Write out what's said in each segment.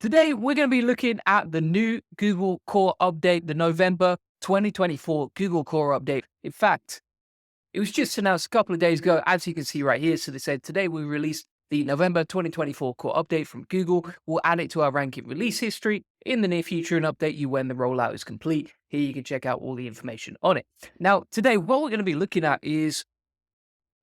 Today, we're going to be looking at the new Google Core Update, the November 2024 Google Core Update. In fact, it was just announced a couple of days ago, as you can see right here. So they said today we released the November 2024 Core Update from Google. We'll add it to our ranking release history in the near future and update you when the rollout is complete. Here you can check out all the information on it. Now, today, what we're going to be looking at is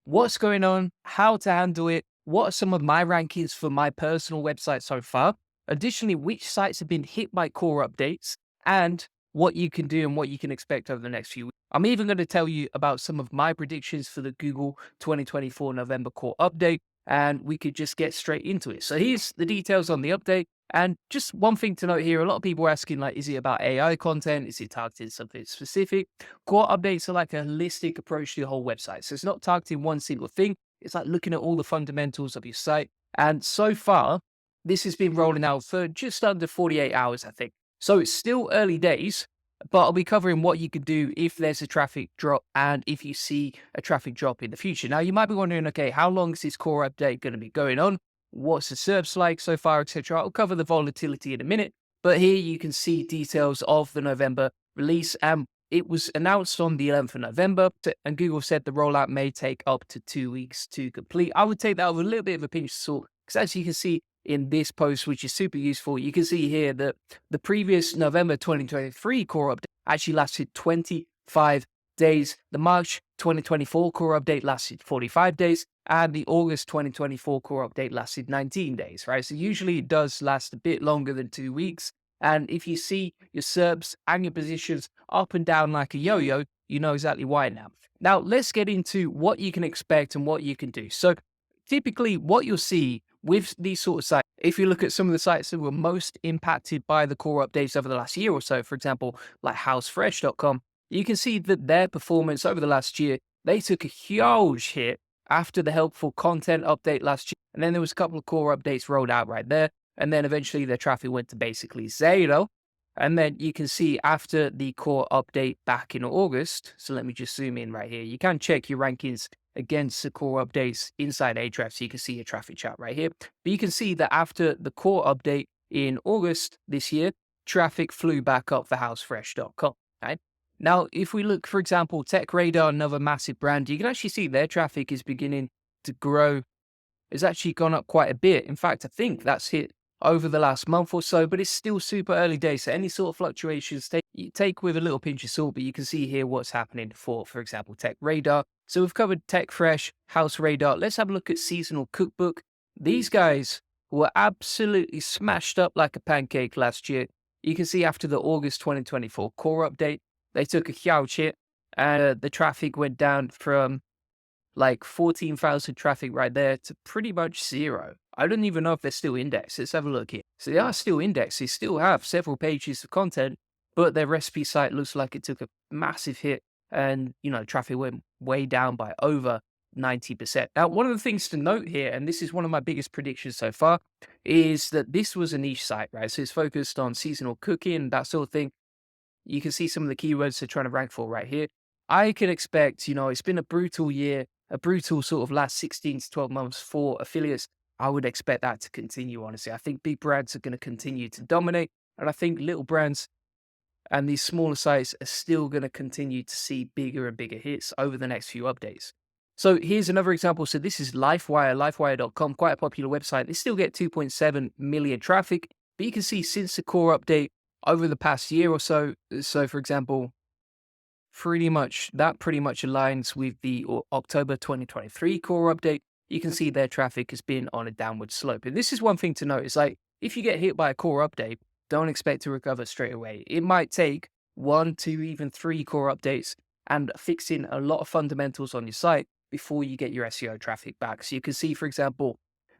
what's going on, how to handle it, what are some of my rankings for my personal website so far. Additionally, which sites have been hit by core updates and what you can do and what you can expect over the next few weeks. I'm even going to tell you about some of my predictions for the Google 2024 November core update, and we could just get straight into it. So here's the details on the update. And just one thing to note here, a lot of people are asking, like, is it about AI content? Is it targeted something specific? Core updates are like a holistic approach to your whole website. So it's not targeting one single thing. It's like looking at all the fundamentals of your site. And so far, this has been rolling out for just under 48 hours, I think. So it's still early days, but I'll be covering what you could do if there's a traffic drop and if you see a traffic drop in the future. Now, you might be wondering, okay, how long is this core update going to be going on? What's the SERPs like so far, etc. I'll cover the volatility in a minute, but here you can see details of the November release. And it was announced on the 11th of November, and Google said the rollout may take up to 2 weeks to complete. I would take that with a little bit of a pinch of salt, because as you can see in this post, which is super useful, you can see here that the previous November 2023 core update actually lasted 25 days. The March 2024 core update lasted 45 days, and the August 2024 core update lasted 19 days, right? So usually it does last a bit longer than 2 weeks. And if you see your SERPs and your positions up and down like a yo-yo, you know exactly why now. Now, let's get into what you can expect and what you can do. So typically what you'll see with these sort of sites, if you look at some of the sites that were most impacted by the core updates over the last year or so, for example, like housefresh.com, you can see that their performance over the last year, they took a huge hit after the helpful content update last year. And then there was a couple of core updates rolled out right there. And then eventually their traffic went to basically zero. And then you can see after the core update back in August, so let me just zoom in right here. You can check your rankings against the core updates inside Ahrefs, so you can see your traffic chart right here. But you can see that after the core update in August this year, traffic flew back up for housefresh.com, right? Now, if we look, for example, TechRadar, another massive brand, you can actually see their traffic is beginning to grow. It's actually gone up quite a bit. In fact, I think that's hit over the last month or so, but it's still super early days. So any sort of fluctuations take with a little pinch of salt, but you can see here what's happening for example, TechRadar. So we've covered TechFresh, House Radar. Let's have a look at Seasonal Cookbook. These guys were absolutely smashed up like a pancake last year. You can see after the August 2024 core update, they took a huge hit and the traffic went down from like 14,000 traffic right there to pretty much zero. I don't even know if they're still indexed. Let's have a look here. So they are still indexed. They still have several pages of content, but their recipe site looks like it took a massive hit and, traffic went way down by over 90%. Now, one of the things to note here, and this is one of my biggest predictions so far, is that this was a niche site, right? So it's focused on seasonal cooking, that sort of thing. You can see some of the keywords they're trying to rank for right here. I can expect, it's been a brutal year, a brutal sort of last 16 to 12 months for affiliates. I would expect that to continue, honestly. I think big brands are going to continue to dominate. And I think little brands and these smaller sites are still going to continue to see bigger and bigger hits over the next few updates. So here's another example. So this is LifeWire, lifewire.com, quite a popular website. They still get 2.7 million traffic, but you can see since the core update over the past year or so, for example, pretty much aligns with the October 2023 core update. You can see their traffic has been on a downward slope. And this is one thing to note. It's like, if you get hit by a core update, don't expect to recover straight away. It might take 1, 2, even 3 core updates and fixing a lot of fundamentals on your site before you get your SEO traffic back. So you can see, for example,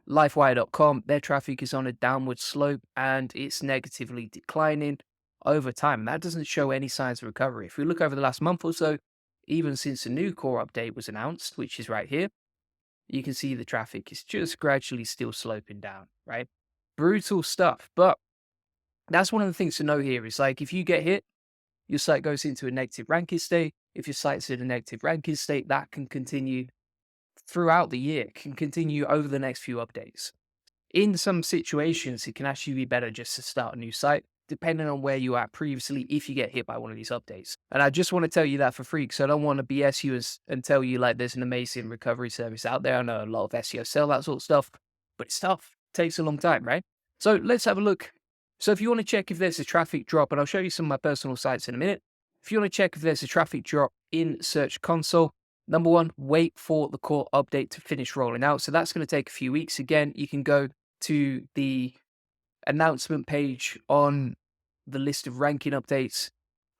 lifewire.com, their traffic is on a downward slope and it's negatively declining over time. That doesn't show any signs of recovery. If we look over the last month or so, even since the new core update was announced, which is right here, you can see the traffic is just gradually still sloping down, right? Brutal stuff. But that's one of the things to know here is, like, if you get hit, your site goes into a negative ranking state. If your site's in a negative ranking state, that can continue throughout the year, can continue over the next few updates. in some situations, it can actually be better just to start a new site, depending on where you are at previously, if you get hit by one of these updates. And I just want to tell you that for free, because I don't want to BS you and tell you like there's an amazing recovery service out there. I know a lot of SEO sell that sort of stuff, but it's tough. It takes a long time, right? So let's have a look. So if you want to check if there's a traffic drop, and I'll show you some of my personal sites in a minute. If you want to check if there's a traffic drop in Search Console, number one, wait for the core update to finish rolling out. So that's going to take a few weeks. Again, you can go to the announcement page on the list of ranking updates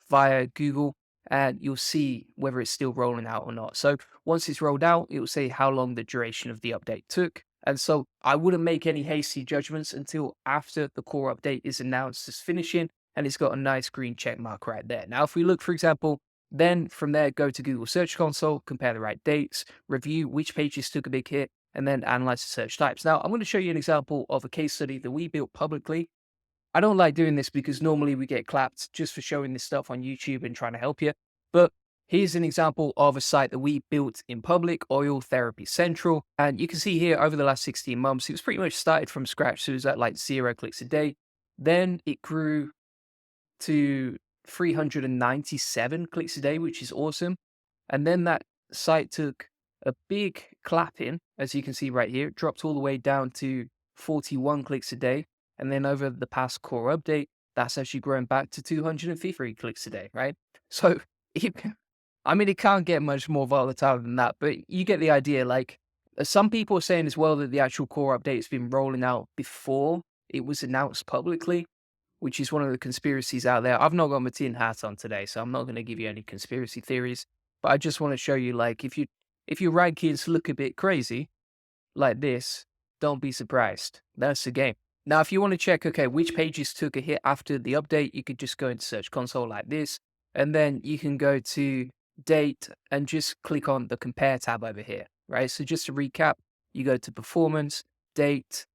via Google, and you'll see whether it's still rolling out or not. So once it's rolled out, it will say how long the duration of the update took. And so I wouldn't make any hasty judgments until after the core update is announced as finishing, and it's got a nice green check mark right there. Now, if we look, for example, then from there, go to Google Search Console, compare the right dates, review which pages took a big hit, and then analyze the search types. Now, I'm going to show you an example of a case study that we built publicly. I don't like doing this because normally we get clapped just for showing this stuff on YouTube and trying to help you. But here's an example of a site that we built in public, Oil Therapy Central. And you can see here over the last 16 months, it was pretty much started from scratch. So it was at like 0 clicks a day. Then it grew to 397 clicks a day, which is awesome. And then that site took a big clapping, as you can see right here. It dropped all the way down to 41 clicks a day. And then over the past core update, that's actually grown back to 253 clicks a day, right? So, it can't get much more volatile than that, but you get the idea. Like, some people are saying as well that the actual core update has been rolling out before it was announced publicly, which is one of the conspiracies out there. I've not got my tin hat on today, so I'm not going to give you any conspiracy theories, but I just want to show you, like, if your rankings look a bit crazy like this, don't be surprised. That's the game. Now, if you want to check, okay, which pages took a hit after the update, you could just go into Search Console like this, and then you can go to Date and just click on the Compare tab over here, right? So just to recap, you go to Performance, Date,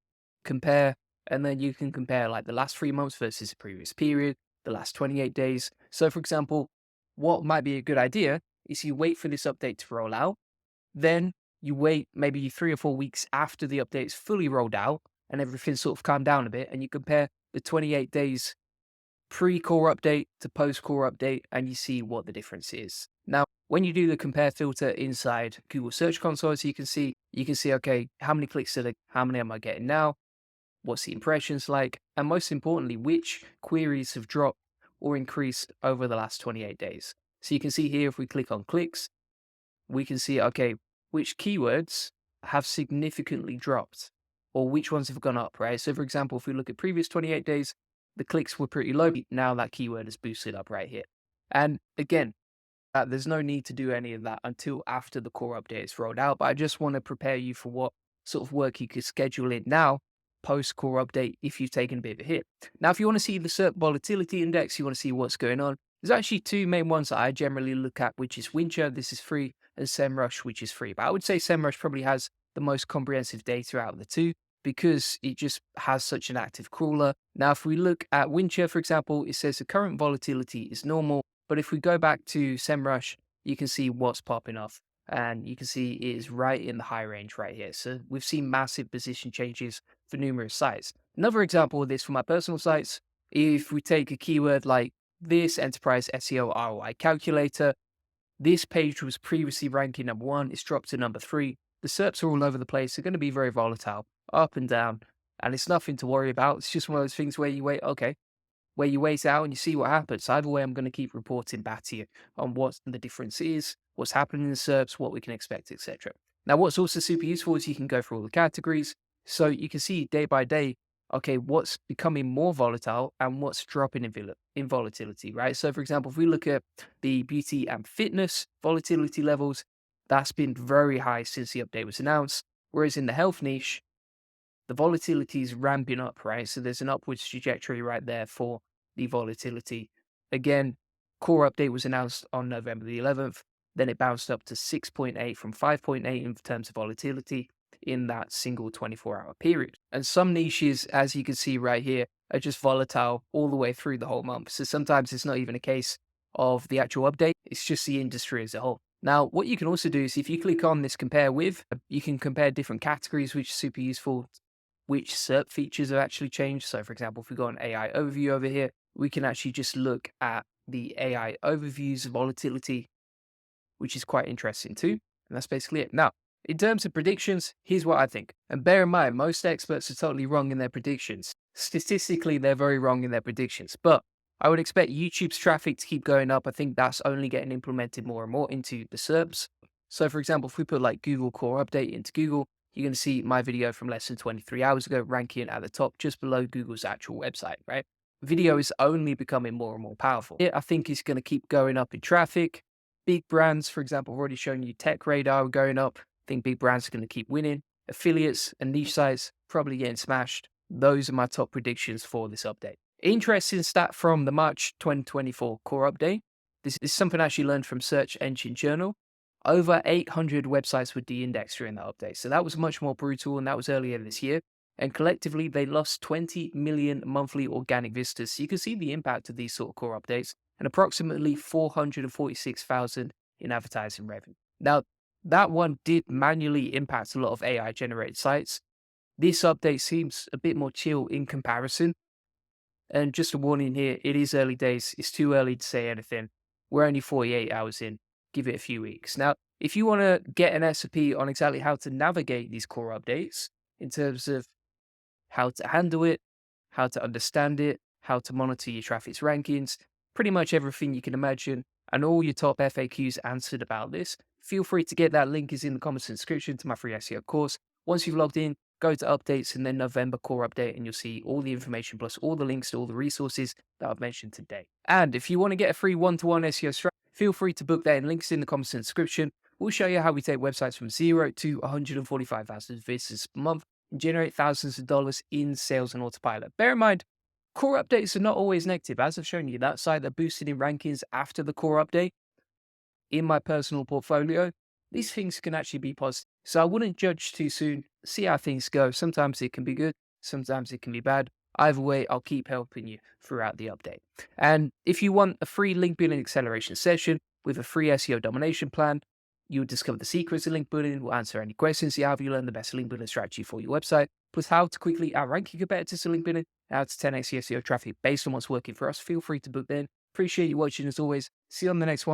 Compare, and then you can compare like the last 3 months versus the previous period, the last 28 days. So for example, what might be a good idea is you wait for this update to roll out, then you wait maybe 3 or 4 weeks after the update's fully rolled out and everything's sort of calmed down a bit, and you compare the 28 days pre-core update to post-core update, and you see what the difference is. Now, when you do the compare filter inside Google Search Console, as you can see, okay, how many clicks how many am I getting now? What's the impressions like? And most importantly, which queries have dropped or increased over the last 28 days. So you can see here, if we click on clicks, we can see, okay, which keywords have significantly dropped or which ones have gone up, right? So for example, if we look at previous 28 days, the clicks were pretty low. Now that keyword is boosted up right here. And again, there's no need to do any of that until after the core update is rolled out. But I just want to prepare you for what sort of work you could schedule in now, post core update, if you've taken a bit of a hit. Now, if you want to see the SERP volatility index, you want to see what's going on, there's actually two main ones that I generally look at, which is Wincher, this is free, and SEMrush, which is free. But I would say SEMrush probably has the most comprehensive data out of the two, because it just has such an active crawler. Now, if we look at Wincher, for example, it says the current volatility is normal. But if we go back to SEMrush, you can see what's popping off. And you can see it is right in the high range right here. So we've seen massive position changes for numerous sites. Another example of this for my personal sites, if we take a keyword like this, Enterprise SEO ROI Calculator, this page was previously ranking number 1. It's dropped to number 3. The SERPs are all over the place. They're going to be very volatile, up and down, and it's nothing to worry about. It's just one of those things where you wait, where you wait out and you see what happens. Either way, I'm going to keep reporting back to you on what the difference is, what's happening in the SERPs, what we can expect, etc. Now, what's also super useful is you can go through all the categories, so you can see day by day, okay, what's becoming more volatile and what's dropping in volatility, right? So, for example, if we look at the beauty and fitness volatility levels, that's been very high since the update was announced. Whereas in the health niche, the volatility is ramping up, right? So there's an upwards trajectory right there for the volatility. Again, core update was announced on November the 11th. Then it bounced up to 6.8 from 5.8 in terms of volatility in that single 24-hour period. And some niches, as you can see right here, are just volatile all the way through the whole month. So sometimes it's not even a case of the actual update. It's just the industry as a whole. Now, what you can also do is if you click on this compare with, you can compare different categories, which is super useful. which SERP features have actually changed. So for example, if we go on AI overview over here, we can actually just look at the AI overviews volatility, which is quite interesting too. And that's basically it. Now, in terms of predictions, here's what I think. And bear in mind, most experts are totally wrong in their predictions. Statistically, they're very wrong in their predictions. But I would expect YouTube's traffic to keep going up. I think that's only getting implemented more and more into the SERPs. So for example, if we put like Google Core Update into Google, you're going to see my video from less than 23 hours ago ranking at the top just below Google's actual website, right? Video is only becoming more and more powerful. I think it's going to keep going up in traffic. Big brands, for example, I've already shown you Tech Radar going up. I think big brands are going to keep winning. Affiliates and niche sites probably getting smashed. Those are my top predictions for this update. Interesting stat from the March 2024 core update. This is something I actually learned from Search Engine Journal. Over 800 websites were de-indexed during that update. So that was much more brutal, and that was earlier this year. And collectively, they lost 20 million monthly organic visitors. So you can see the impact of these sort of core updates, and approximately 446,000 in advertising revenue. Now, that one did manually impact a lot of AI-generated sites. This update seems a bit more chill in comparison. And just a warning here, it is early days. It's too early to say anything. We're only 48 hours in. Give it a few weeks. Now, if you want to get an recipe on exactly how to navigate these core updates in terms of how to handle it, how to understand it, how to monitor your traffic's rankings, pretty much everything you can imagine, and all your top FAQs answered about this, feel free to get that link is in the comments and description to my free SEO course. Once you've logged in, go to updates and then November core update, and you'll see all the information plus all the links to all the resources that I've mentioned today. And if you want to get a free one-to-one SEO strategy, feel free to book that in links in the comments and description. We'll show you how we take websites from 0 to 145,000 visitors per month and generate thousands of dollars in sales on autopilot. Bear in mind, core updates are not always negative. As I've shown you, that site that boosted in rankings after the core update in my personal portfolio, these things can actually be positive. So I wouldn't judge too soon. See how things go. Sometimes it can be good. Sometimes it can be bad. Either way, I'll keep helping you throughout the update. And if you want a free link building acceleration session with a free SEO domination plan, you'll discover the secrets of link building, we'll answer any questions you have, you learn the best link building strategy for your website, plus how to quickly outrank your competitors in link building, how to 10x your SEO traffic based on what's working for us. Feel free to book then. Appreciate you watching as always. See you on the next one.